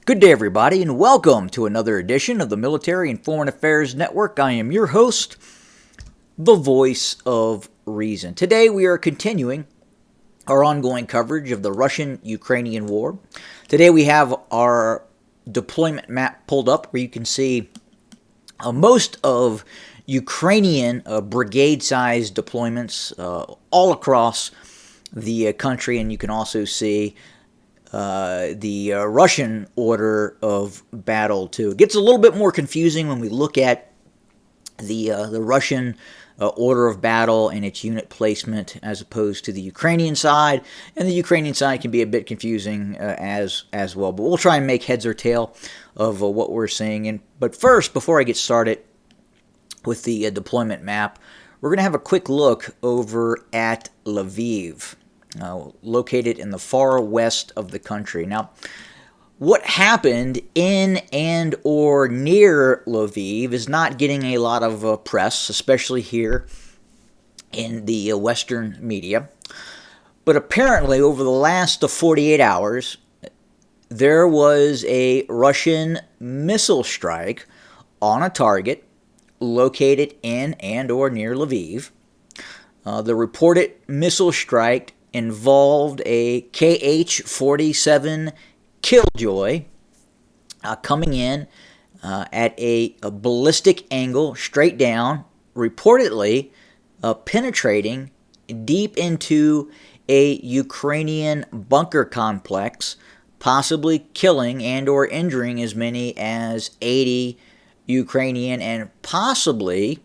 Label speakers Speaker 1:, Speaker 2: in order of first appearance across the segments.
Speaker 1: Good day, everybody, and welcome to another edition of the Military and Foreign Affairs Network. I am your host, the Voice of Reason. Today, we are continuing our ongoing coverage of the Russian-Ukrainian war. Today, we have our deployment map pulled up where you can see most of Ukrainian brigade-sized deployments all across the country, and you can also see the Russian order of battle too. It gets a little bit more confusing when we look at the Russian order of battle and its unit placement as opposed to the Ukrainian side, and the Ukrainian side can be a bit confusing as well. But we'll try and make heads or tail of what we're seeing. But first, before I get started with the deployment map, we're going to have a quick look over at Lviv. Located in the far west of the country. Now, what happened in and or near Lviv is not getting a lot of press, especially here in the Western media. But apparently, over the last 48 hours, there was a Russian missile strike on a target located in and or near Lviv. The reported missile strike involved a KH-47 Killjoy coming in at a ballistic angle straight down, reportedly penetrating deep into a Ukrainian bunker complex, possibly killing and or injuring as many as 80 Ukrainian and possibly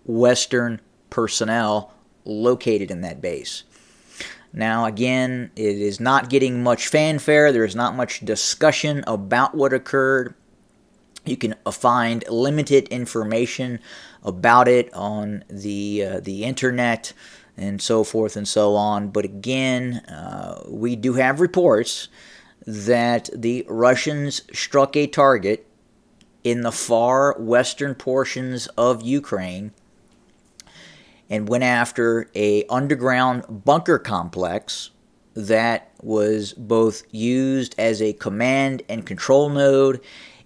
Speaker 1: Western personnel located in that base. Now, again, it is not getting much fanfare. There is not much discussion about what occurred. You can find limited information about it on the internet and so forth and so on. But again, we do have reports that the Russians struck a target in the far western portions of Ukraine and went after a underground bunker complex that was both used as a command and control node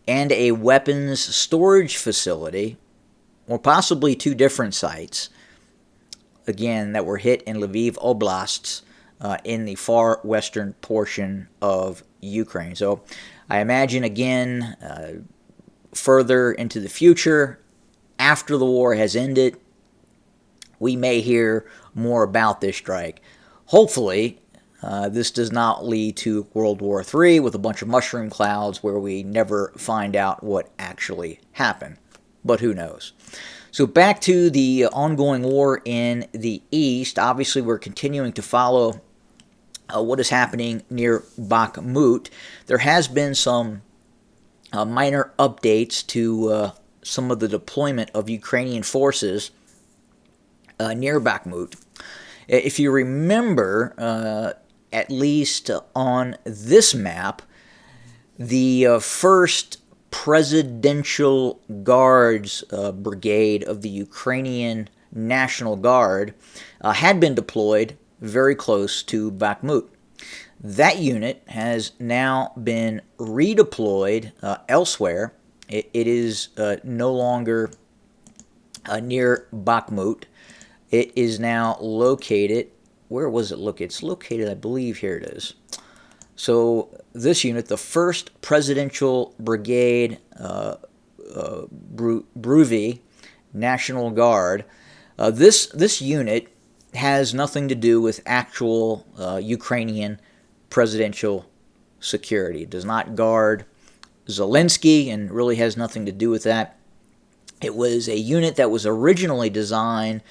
Speaker 1: and a weapons storage facility, or possibly two different sites, again, that were hit in Lviv Oblasts in the far western portion of Ukraine. So I imagine, again, further into the future, after the war has ended, we may hear more about this strike. Hopefully, this does not lead to World War III with a bunch of mushroom clouds where we never find out what actually happened. But who knows? So back to the ongoing war in the east. Obviously, we're continuing to follow what is happening near Bakhmut. There has been some minor updates to some of the deployment of Ukrainian forces near Bakhmut. If you remember, at least on this map, the 1st Presidential Guards Brigade of the Ukrainian National Guard had been deployed very close to Bakhmut. That unit has now been redeployed elsewhere. It is no longer near Bakhmut. It is now located, where was it located? It's located, I believe, here it is. So this unit, the 1st Presidential Brigade Bruvy National Guard, this unit has nothing to do with actual Ukrainian presidential security. It does not guard Zelensky and really has nothing to do with that. It was a unit that was originally designed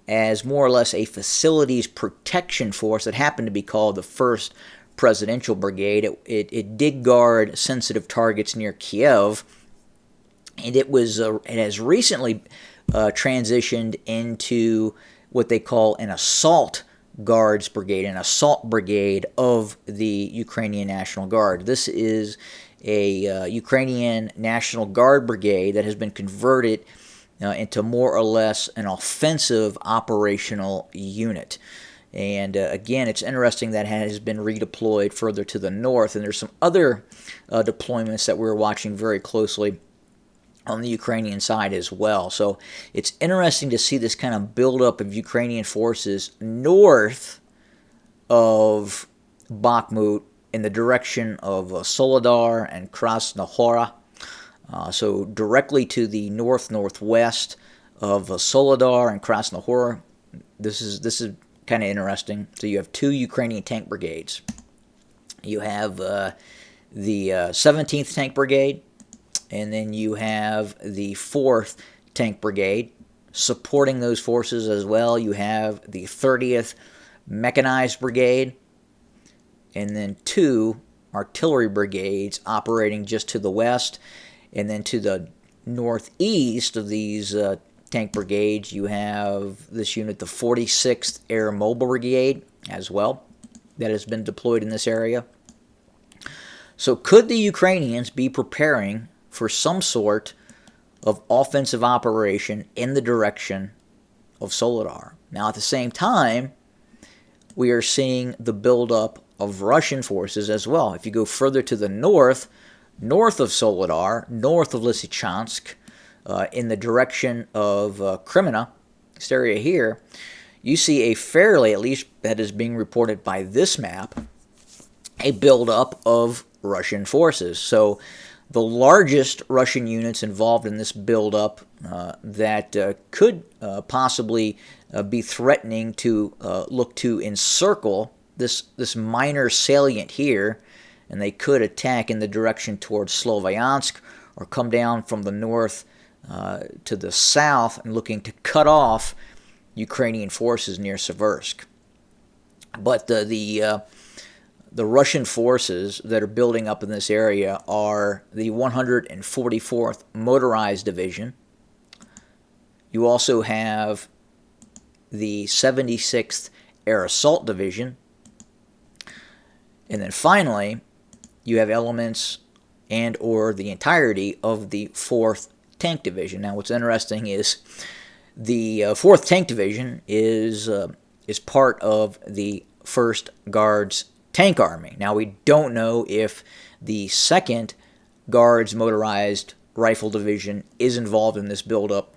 Speaker 1: as more or less a facilities protection force that happened to be called the 1st Presidential Brigade. It did guard sensitive targets near Kiev, and it has recently transitioned into what they call an assault guards brigade, an assault brigade of the Ukrainian National Guard. This is a Ukrainian National Guard brigade that has been converted into more or less an offensive operational unit. And again, it's interesting that has been redeployed further to the north. And there's some other deployments that we're watching very closely on the Ukrainian side as well. So it's interesting to see this kind of buildup of Ukrainian forces north of Bakhmut in the direction of Soledar and Krasnohora. So directly to the northwest of Soledar and Krasnohora. This is kind of interesting. So you have two Ukrainian tank brigades. You have the 17th Tank Brigade, and then you have the 4th Tank Brigade. Supporting those forces as well, you have the 30th Mechanized Brigade, and then two artillery brigades operating just to the west. And then to the northeast of these tank brigades, you have this unit, the 46th Air Mobile Brigade, as well, that has been deployed in this area. So could the Ukrainians be preparing for some sort of offensive operation in the direction of Soledar? Now, at the same time, we are seeing the buildup of Russian forces as well. If you go further to the north of Soledar, north of Lysychansk, in the direction of Crimea, this area here, you see a fairly, at least that is being reported by this map, a buildup of Russian forces. So the largest Russian units involved in this buildup that could possibly be threatening to look to encircle this minor salient here, and they could attack in the direction towards Sloviansk or come down from the north to the south and looking to cut off Ukrainian forces near Seversk. But the Russian forces that are building up in this area are the 144th Motorized Division. You also have the 76th Air Assault Division. And then finally, you have elements and or the entirety of the 4th Tank Division. Now, what's interesting is the 4th Tank Division is part of the 1st Guards Tank Army. Now, we don't know if the 2nd Guards Motorized Rifle Division is involved in this buildup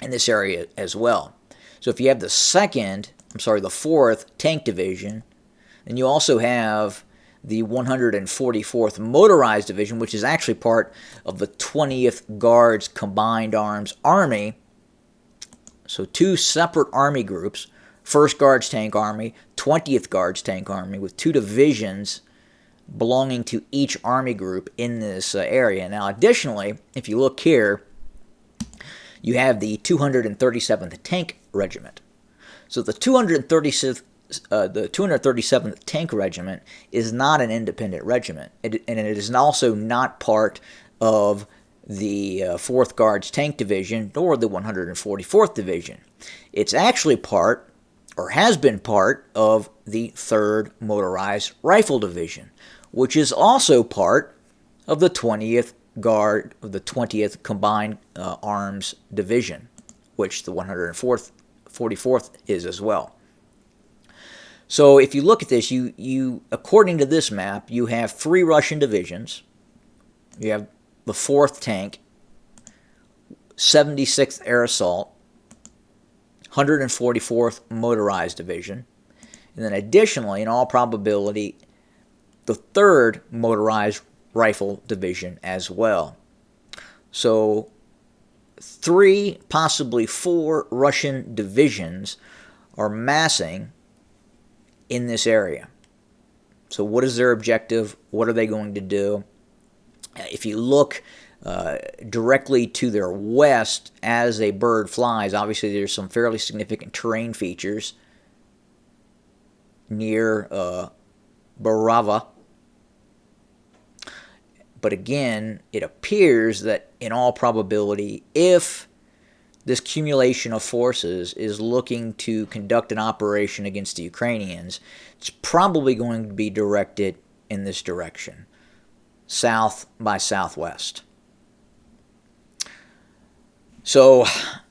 Speaker 1: in this area as well. So if you have the 4th Tank Division, then you also have the 144th Motorized Division, which is actually part of the 20th Guards Combined Arms Army. So two separate army groups, 1st Guards Tank Army, 20th Guards Tank Army, with two divisions belonging to each army group in this area. Now, additionally, if you look here, you have the 237th Tank Regiment. So the 237th Tank Regiment is not an independent regiment, and it is also not part of the 4th Guards Tank Division nor the 144th Division. It's actually part, or has been part, of the 3rd Motorized Rifle Division, which is also part of the 20th Guard of the 20th Combined Arms Division, which the 144th is as well. So if you look at this, you according to this map, you have 3 Russian divisions. You have the 4th Tank, 76th Air Assault, 144th Motorized Division, and then additionally, in all probability, the 3rd Motorized Rifle Division as well. So 3, possibly 4 Russian divisions are massing in this area. So what is their objective? What are they going to do? If you look directly to their west as a bird flies, obviously there's some fairly significant terrain features near Barava. But again, it appears that in all probability, if this accumulation of forces is looking to conduct an operation against the Ukrainians, it's probably going to be directed in this direction, south by southwest. So,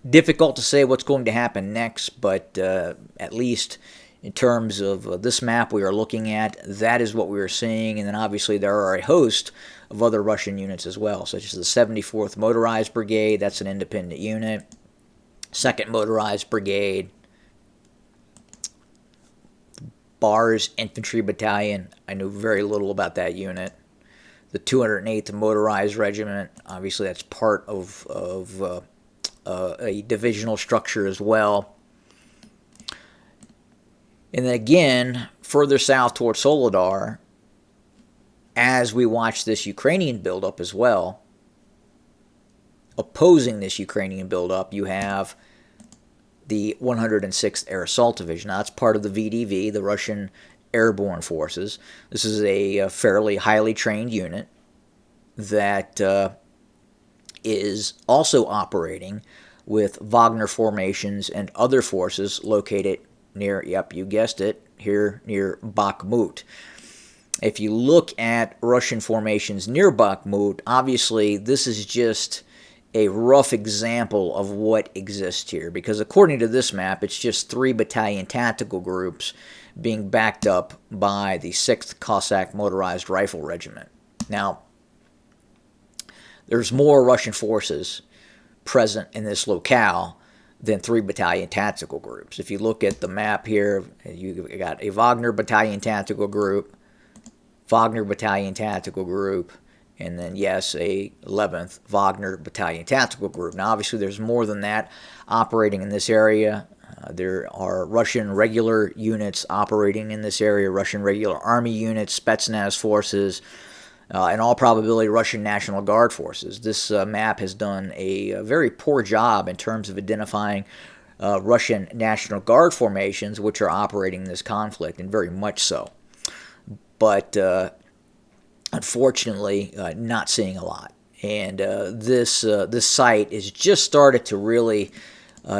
Speaker 1: difficult to say what's going to happen next, but at least in terms of this map we are looking at, that is what we are seeing. And then obviously there are a host of other Russian units as well, such as the 74th Motorized Brigade. That's an independent unit. 2nd Motorized Brigade. Bars Infantry Battalion. I know very little about that unit. The 208th Motorized Regiment. Obviously that's part of a divisional structure as well. And then again, further south towards Soledar, as we watch this Ukrainian buildup as well, opposing this Ukrainian buildup, you have the 106th Air Assault Division. Now, that's part of the VDV, the Russian Airborne Forces. This is a fairly highly trained unit that is also operating with Wagner formations and other forces located near, yep, you guessed it, here near Bakhmut. If you look at Russian formations near Bakhmut, obviously this is just a rough example of what exists here, because according to this map, it's just 3 battalion tactical groups being backed up by the 6th Cossack Motorized Rifle Regiment. Now, there's more Russian forces present in this locale than 3 battalion tactical groups. If you look at the map here, you got a Wagner battalion tactical group, Wagner battalion tactical group, and then, yes, a 11th Wagner battalion tactical group. Now, obviously, there's more than that operating in this area. There are Russian regular units operating in this area, Russian regular army units, Spetsnaz forces, in all probability, Russian National Guard forces. This map has done a very poor job in terms of identifying Russian National Guard formations which are operating in this conflict, and very much so. But unfortunately, not seeing a lot. And this site is just started to really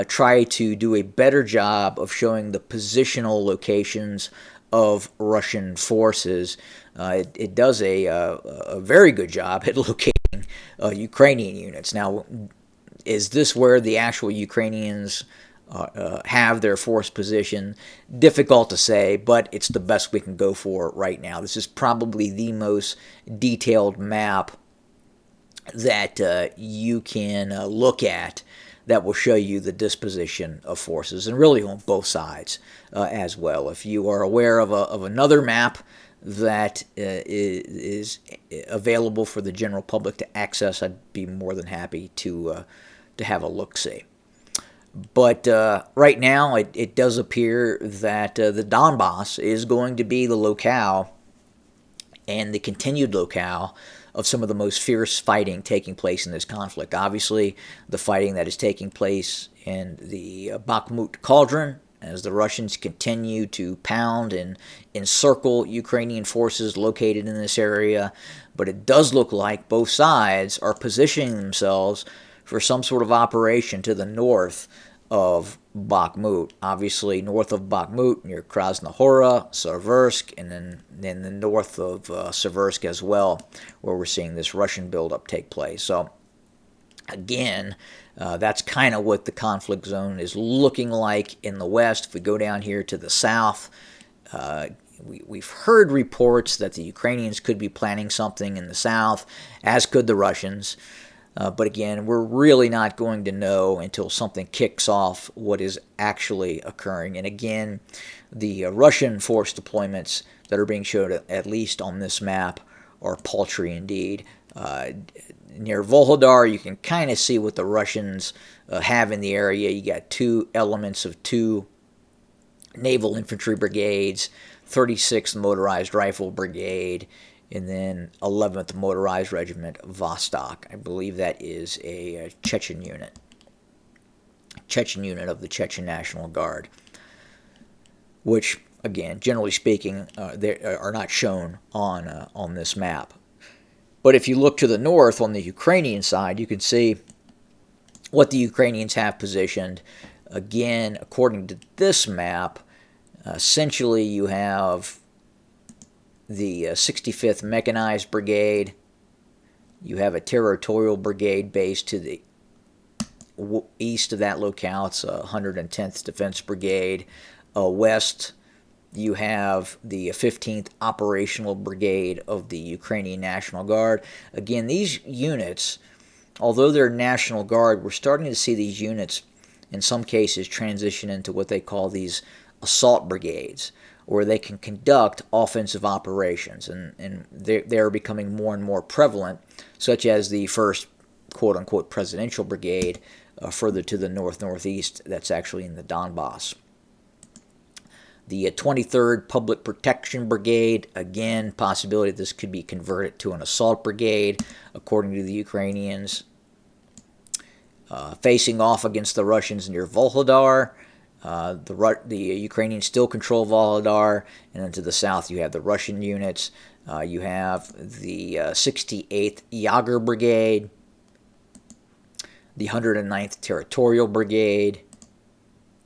Speaker 1: try to do a better job of showing the positional locations of Russian forces. It does a very good job at locating Ukrainian units. Now, is this where the actual Ukrainians have their force position? Difficult to say, but it's the best we can go for right now. This is probably the most detailed map that you can look at that will show you the disposition of forces, and really on both sides as well. If you are aware of another map that is available for the general public to access, I'd be more than happy to have a look-see. But right now, it does appear that the Donbass is going to be the locale and the continued locale of some of the most fierce fighting taking place in this conflict. Obviously, the fighting that is taking place in the Bakhmut Cauldron, as the Russians continue to pound and encircle Ukrainian forces located in this area. But it does look like both sides are positioning themselves for some sort of operation to the north of Bakhmut. Obviously, north of Bakhmut, near Krasnohora, Seversk, and then the north of Seversk as well, where we're seeing this Russian buildup take place. So, again, that's kind of what the conflict zone is looking like in the west. If we go down here to the south, we've heard reports that the Ukrainians could be planning something in the south, as could the Russians. But again, we're really not going to know until something kicks off what is actually occurring. And again, the Russian force deployments that are being shown, at least on this map, are paltry indeed. Near Volhodar, you can kind of see what the Russians have in the area. You got 2 elements of 2 naval infantry brigades, 36th Motorized Rifle Brigade, and then 11th Motorized Regiment Vostok. I believe that is a Chechen unit of the Chechen National Guard, which, again, generally speaking, they are not shown on this map. But if you look to the north on the Ukrainian side, you can see what the Ukrainians have positioned. Again, according to this map, essentially you have the 65th Mechanized Brigade. You have a territorial brigade based to the east of that locale. It's 110th Defense Brigade. West you have the 15th Operational Brigade of the Ukrainian National Guard. Again, these units, although they're National Guard, we're starting to see these units in some cases transition into what they call these assault brigades, where they can conduct offensive operations, and they're becoming more and more prevalent, such as the 1st quote-unquote presidential brigade further to the northeast that's actually in the Donbass. The 23rd Public Protection Brigade, again, possibility this could be converted to an assault brigade, according to the Ukrainians. Facing off against the Russians near Volhodar. The Ukrainians still control Volhodar, and then to the south you have the Russian units. You have the 68th Yager Brigade, the 109th Territorial Brigade,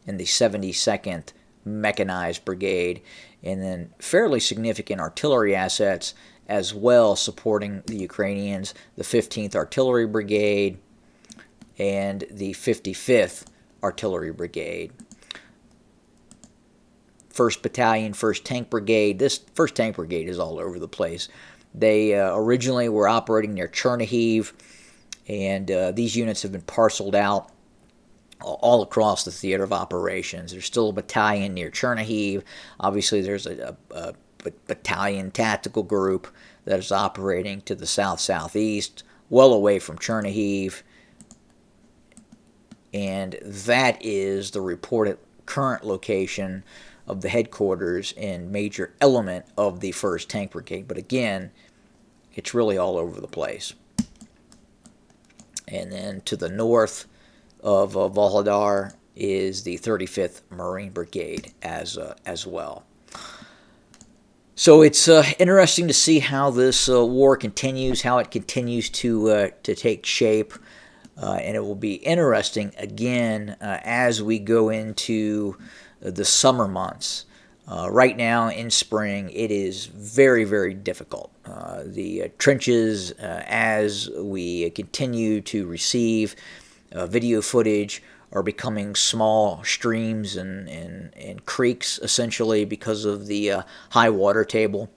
Speaker 1: and the 72nd Mechanized Brigade, and then fairly significant artillery assets as well supporting the Ukrainians, the 15th Artillery Brigade and the 55th Artillery Brigade. 1st Battalion, 1st Tank Brigade. This 1st Tank Brigade is all over the place. They originally were operating near Chernihiv, and these units have been parceled out all across the theater of operations. There's still a battalion near Chernihiv. Obviously, there's a battalion tactical group that is operating to the south-southeast, well away from Chernihiv. And that is the reported current location of the headquarters and major element of the 1st Tank Brigade. But again, it's really all over the place. And then to the north of Volhodar is the 35th Marine Brigade as well. So it's interesting to see how this war continues, how it continues to take shape, and it will be interesting again as we go into the summer months. Right now in spring, it is very, very difficult. The trenches, as we continue to receive video footage, are becoming small streams and creeks, essentially, because of the high water table.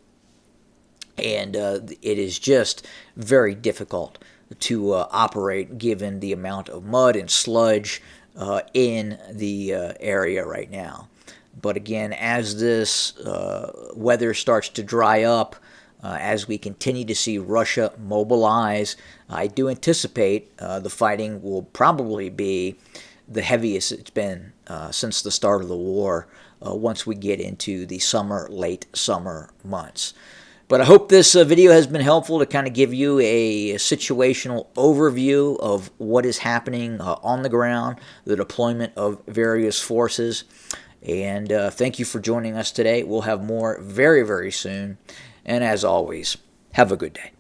Speaker 1: And it is just very difficult to operate given the amount of mud and sludge in the area right now. But again, as this weather starts to dry up, as we continue to see Russia mobilize, I do anticipate the fighting will probably be the heaviest it's been since the start of the war once we get into the late summer months. But I hope this video has been helpful to kind of give you a situational overview of what is happening on the ground, the deployment of various forces. And thank you for joining us today. We'll have more very, very soon. And as always, have a good day.